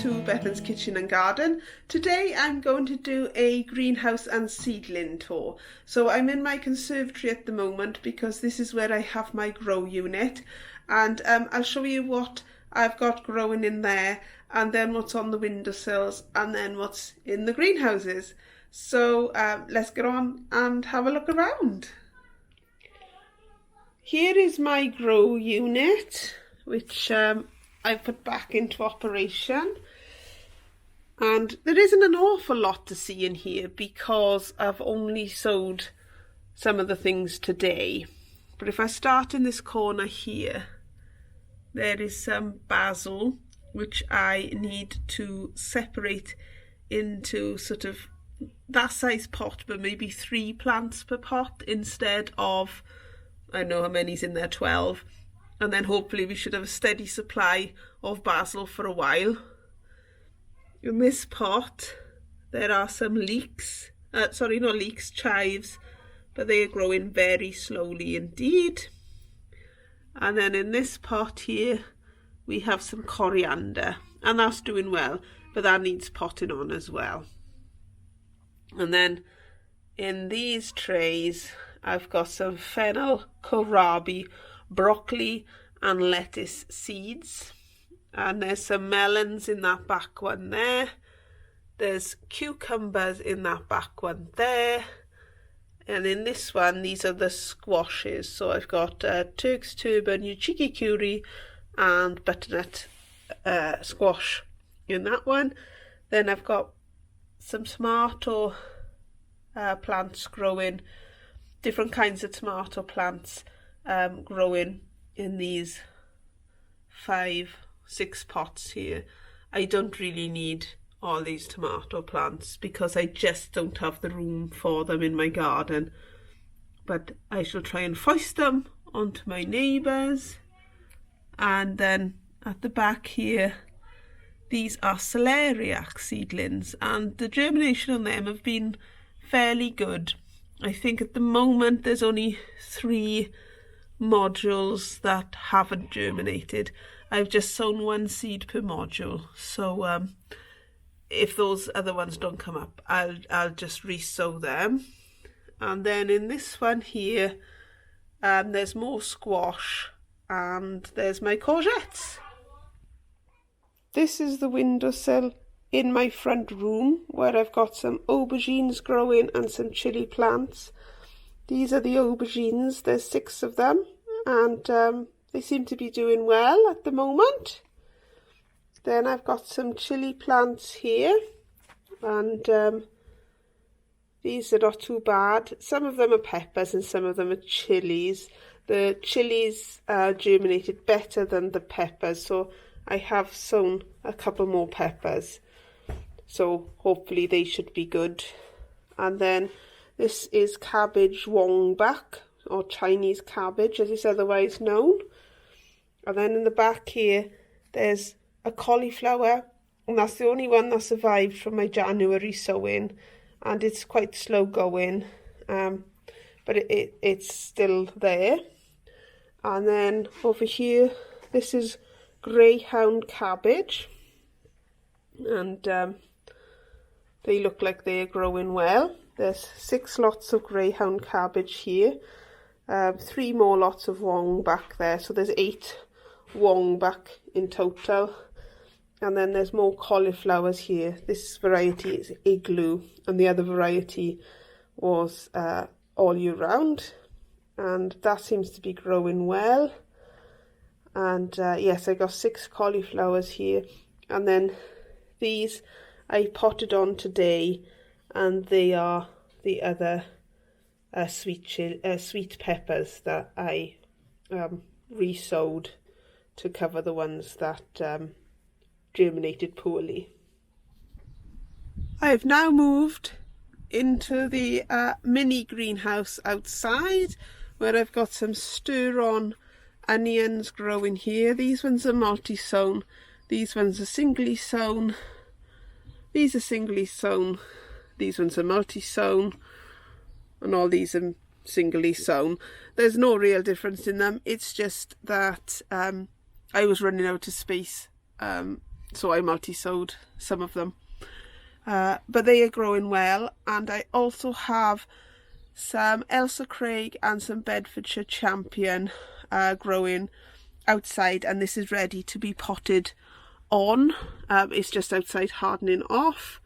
to Bethan's Kitchen and Garden. Today I'm going to do a greenhouse and seedling tour. So I'm in my conservatory at the moment because this is where I have my grow unit, and I'll show you what I've got growing in there, and then what's on the windowsills, and then what's in the greenhouses. So let's get on and have a look around. Here is my grow unit, which I put back into operation, and there isn't an awful lot to see in here because I've only sowed some of the things today. But if I start in this corner here, there is some basil which I need to separate into sort of that size pot, but maybe 3 plants per pot instead of, I don't know how many's in there, 12. And then hopefully we should have a steady supply of basil for a while. In this pot there are some leeks, sorry, not leeks, chives, but they are growing very slowly indeed. And then in this pot here we have some coriander, and that's doing well, but that needs potting on as well. And then in these trays I've got some fennel, kohlrabi, broccoli and lettuce seeds, and there's some melons in that back one there. There's cucumbers in that back one there, and in this one these are the squashes. So I've got Turk's turban, uchiki curry and butternut squash in that one. Then I've got some tomato plants growing, different kinds of tomato plants growing in these 5-6 pots here. I don't really need all these tomato plants because I just don't have the room for them in my garden, but I shall try and foist them onto my neighbours. And then at the back here, these are celeriac seedlings, and the germination on them have been fairly good. I think at the moment there's only 3 modules that haven't germinated. I've just sown 1 seed per module, so if those other ones don't come up, I'll just re-sow them. And then in this one here, there's more squash, and there's my courgettes. This is the windowsill in my front room where I've got some aubergines growing and some chilli plants. These are the aubergines, there's 6 of them, and they seem to be doing well at the moment. Then I've got some chilli plants here, and these are not too bad. Some of them are peppers and some of them are chilies. The chilies germinated better than the peppers, so I have sown a couple more peppers. So hopefully they should be good. And then this is cabbage wongbak, or Chinese cabbage as it's otherwise known. And then in the back here there's a cauliflower, and that's the only one that survived from my January sowing, and it's quite slow going, but it's still there. And then over here this is greyhound cabbage, and they look like they're growing well. There's 6 lots of greyhound cabbage here, 3 more lots of wongbak there, so there's 8 wongbak in total. And then there's more cauliflowers here. This variety is igloo, and the other variety was all year round, and that seems to be growing well. And yes, I got 6 cauliflowers here, and then these I potted on today, and they are the other sweet peppers that I re-sowed to cover the ones that germinated poorly. I have now moved into the mini greenhouse outside, where I've got some stir-on onions growing here. These ones are multi-sown, these ones are singly sown, these are singly sown, these ones are multi-sown, and all these are singly sown. There's no real difference in them, it's just that I was running out of space so I multi-sowed some of them. But they are growing well, and I also have some Elsa Craig and some Bedfordshire Champion growing outside, and this is ready to be potted on. It's just outside hardening off.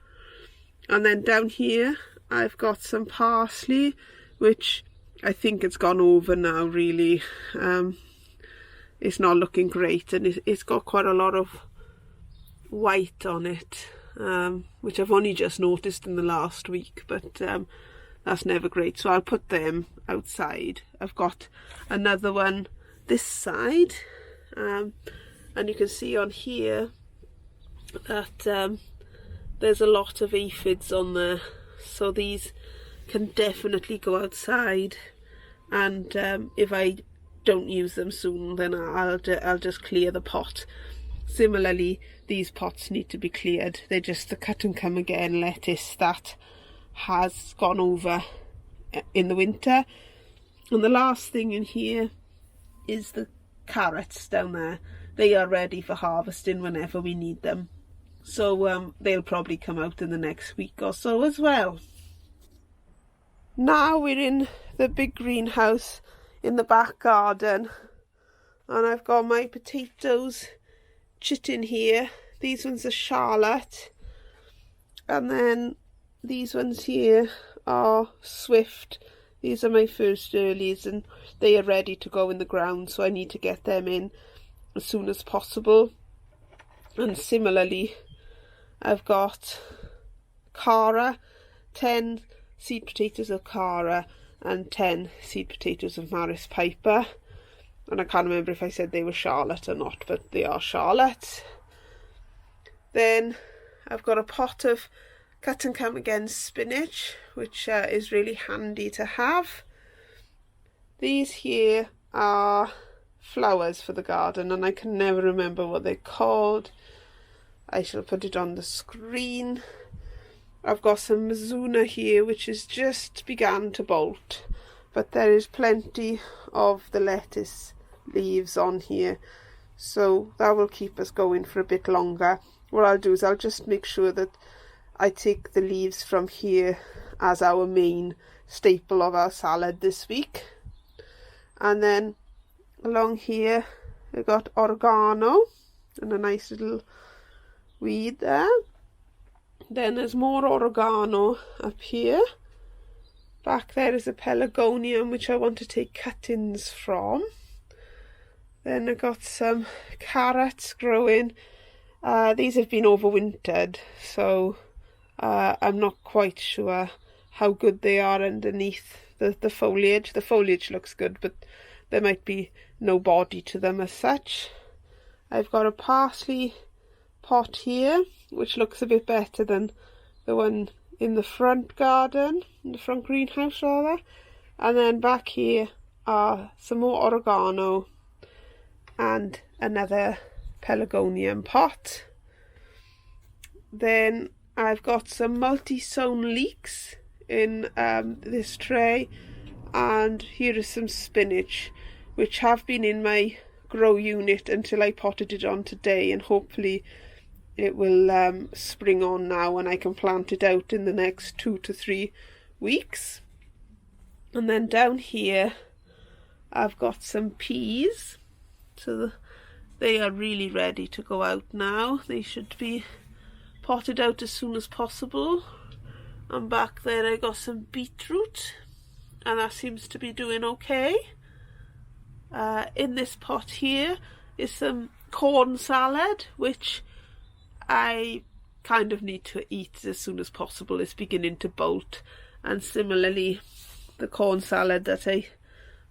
And then down here I've got some parsley, which I think it's gone over now really. It's not looking great, and it's got quite a lot of white on it, which I've only just noticed in the last week, but that's never great, so I'll put them outside. I've got another one this side, and you can see on here that there's a lot of aphids on there, so these can definitely go outside, and if I don't use them soon, then I'll just clear the pot. Similarly, these pots need to be cleared. They're just the cut and come again lettuce that has gone over in the winter. And the last thing in here is the carrots down there. They are ready for harvesting whenever we need them, so they'll probably come out in the next week or so as well. Now we're in the big greenhouse in the back garden, and I've got my potatoes chitting here. These ones are Charlotte, and then these ones here are Swift. These are my first earlies, and they are ready to go in the ground, so I need to get them in as soon as possible. And similarly, I've got Cara, 10 seed potatoes of Cara and 10 seed potatoes of Maris Piper, and I can't remember if I said they were Charlotte or not, but they are Charlotte. Then I've got a pot of cut and come again spinach, which is really handy to have. These here are flowers for the garden, and I can never remember what they're called. I shall put it on the screen. I've got some Mizuna here, which has just begun to bolt, but there is plenty of the lettuce leaves on here, so that will keep us going for a bit longer. What I'll do is I'll just make sure that I take the leaves from here as our main staple of our salad this week. And then along here I got oregano and a nice little weed there. Then there's more oregano up here. Back there is a pelargonium, which I want to take cuttings from. Then I got some carrots growing. These have been overwintered, so I'm not quite sure how good they are underneath the foliage. The foliage looks good, but there might be no body to them as such. I've got a parsley pot here, which looks a bit better than the one in the front garden, in the front greenhouse rather. And then back here are some more oregano and another pelargonium pot. Then I've got some multi-sown leeks in this tray, and here is some spinach, which have been in my grow unit until I potted it on today, and hopefully it will spring on now and I can plant it out in the next 2 to 3 weeks. And then down here I've got some peas, so they are really ready to go out now. They should be potted out as soon as possible. And back there I got some beetroot, and that seems to be doing okay. In this pot here is some corn salad, which I kind of need to eat as soon as possible. It's beginning to bolt, and similarly the corn salad that I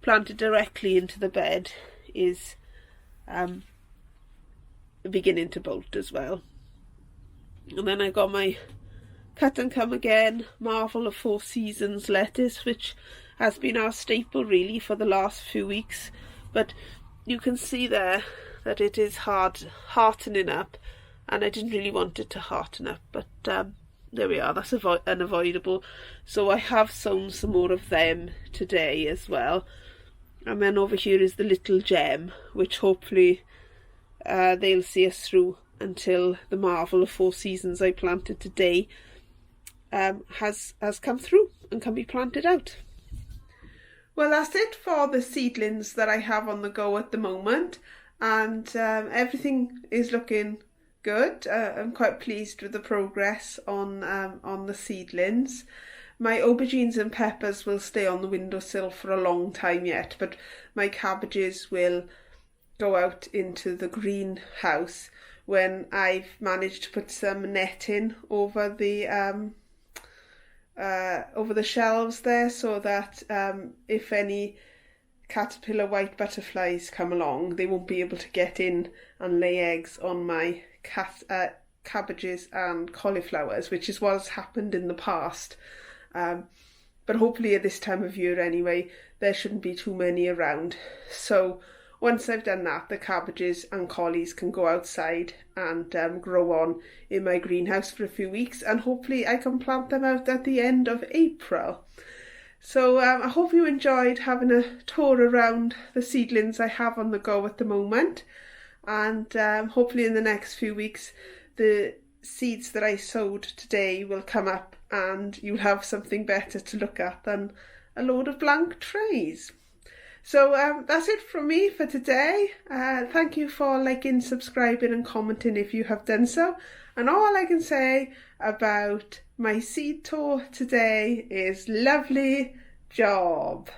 planted directly into the bed is beginning to bolt as well. And then I got my cut and come again Marvel of 4 Seasons lettuce, which has been our staple really for the last few weeks, but you can see there that it is heartening up, and I didn't really want it to hearten up, but there we are, that's unavoidable. So I have sown some more of them today as well. And then over here is the Little Gem, which hopefully they'll see us through until the marvel of 4 seasons I planted today has come through and can be planted out. Well, that's it for the seedlings that I have on the go at the moment, and everything is looking good. I'm quite pleased with the progress on the seedlings. My aubergines and peppers will stay on the windowsill for a long time yet, but my cabbages will go out into the greenhouse when I've managed to put some netting over the shelves there, so that if any caterpillar white butterflies come along, they won't be able to get in and lay eggs on my cabbages and cauliflowers, which is what has happened in the past. But hopefully at this time of year anyway, there shouldn't be too many around. So once I've done that, the cabbages and collies can go outside and grow on in my greenhouse for a few weeks, and hopefully I can plant them out at the end of April. So I hope you enjoyed having a tour around the seedlings I have on the go at the moment, and hopefully in the next few weeks the seeds that I sowed today will come up and you'll have something better to look at than a load of blank trays. So that's it from me for today. Thank you for liking, subscribing and commenting if you have done so. And all I can say about my seed tour today is lovely job.